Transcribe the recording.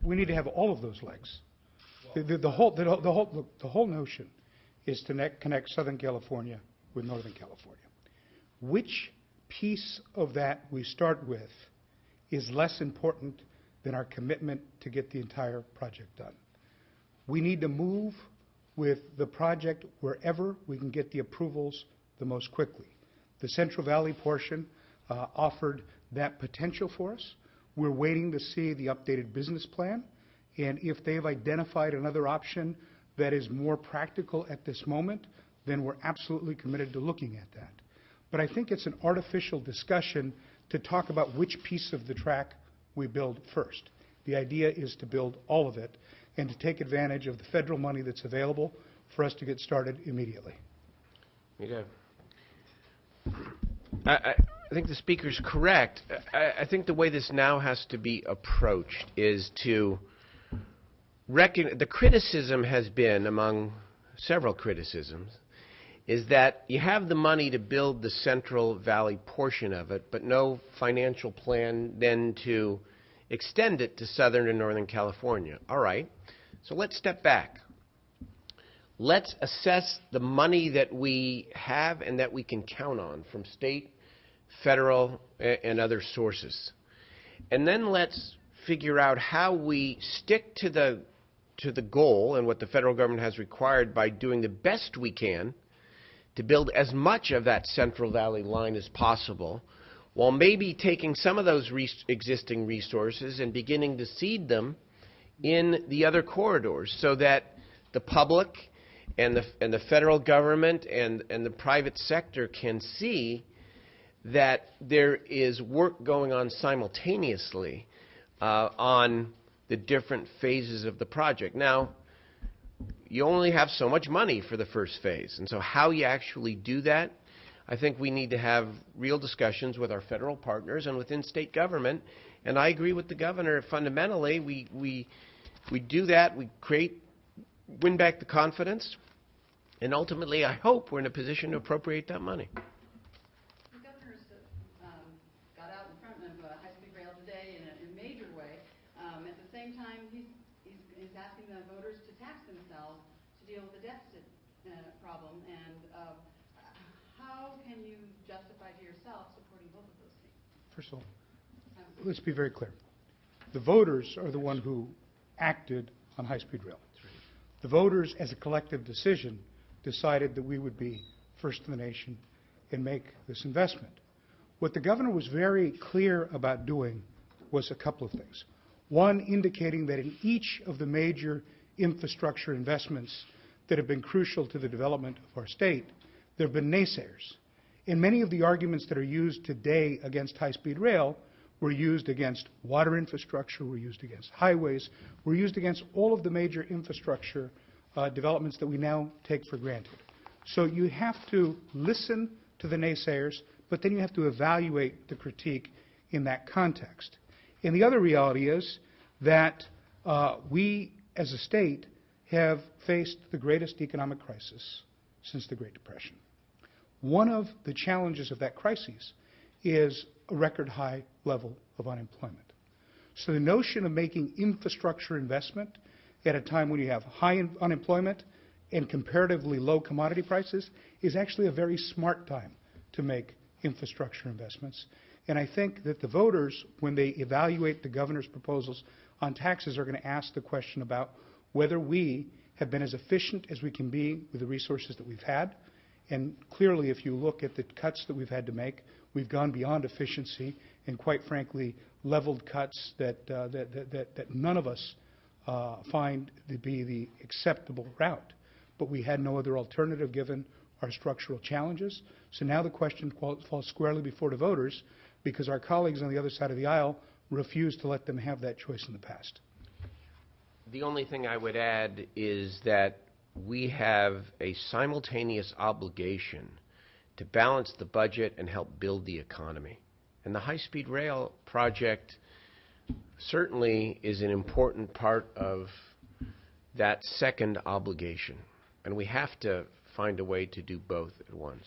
we need to have all of those legs. The whole notion is to connect Southern California with Northern California. Which piece of that we start with is less important than our commitment to get the entire project done. We need to move with the project wherever we can get the approvals the most quickly. The Central Valley portion offered that potential for us. We're waiting to see the updated business plan, and if they've identified another option that is more practical at this moment, then we're absolutely committed to looking at that. But I think it's an artificial discussion to talk about which piece of the track we build first. The idea is to build all of it and to take advantage of the federal money that's available for us to get started immediately. Yeah. I think the speaker's correct. I think the way this now has to be approached is to recognize, the criticism has been, among several criticisms, is that you have the money to build the Central Valley portion of it, but no financial plan then to extend it to Southern and Northern California. All right, so let's step back. Let's assess the money that we have and that we can count on from state, federal, and other sources. And then let's figure out how we stick to the goal and what the federal government has required by doing the best we can to build as much of that Central Valley line as possible, while maybe taking some of those existing resources and beginning to seed them in the other corridors so that the public and the federal government and the private sector can see that there is work going on simultaneously on the different phases of the project. Now, you only have so much money for the first phase, and so how you actually do that, I think we need to have real discussions with our federal partners and within state government. And I agree with the governor. Fundamentally, we do that. We win back the confidence, and ultimately, I hope we're in a position to appropriate that money. The governor's got out in front of high-speed rail today in a major way. At the same time, he's asking the voters to tax themselves to deal with the deficit problem. And how can you justify to yourself supporting both of those things? First of all, let's be very clear. The voters are the one who acted on high-speed rail. The voters, as a collective decision, decided that we would be first in the nation and make this investment. What the governor was very clear about doing was a couple of things. One, indicating that in each of the major infrastructure investments that have been crucial to the development of our state, there have been naysayers. And many of the arguments that are used today against high-speed rail were used against water infrastructure, were used against highways, were used against all of the major infrastructure developments that we now take for granted. So you have to listen to the naysayers, but then you have to evaluate the critique in that context. And the other reality is that we, as a state, have faced the greatest economic crisis since the Great Depression. One of the challenges of that crisis is a record high level of unemployment. So the notion of making infrastructure investment at a time when you have high unemployment and comparatively low commodity prices is actually a very smart time to make infrastructure investments. And I think that the voters, when they evaluate the governor's proposals on taxes, are going to ask the question about whether we have been as efficient as we can be with the resources that we've had. And clearly, if you look at the cuts that we've had to make, we've gone beyond efficiency and, quite frankly, leveled cuts that none of us find to be the acceptable route. But we had no other alternative given our structural challenges. So now the question falls squarely before the voters because our colleagues on the other side of the aisle refused to let them have that choice in the past. The only thing I would add is that we have a simultaneous obligation to balance the budget and help build the economy. And the high-speed rail project certainly is an important part of that second obligation. And we have to find a way to do both at once.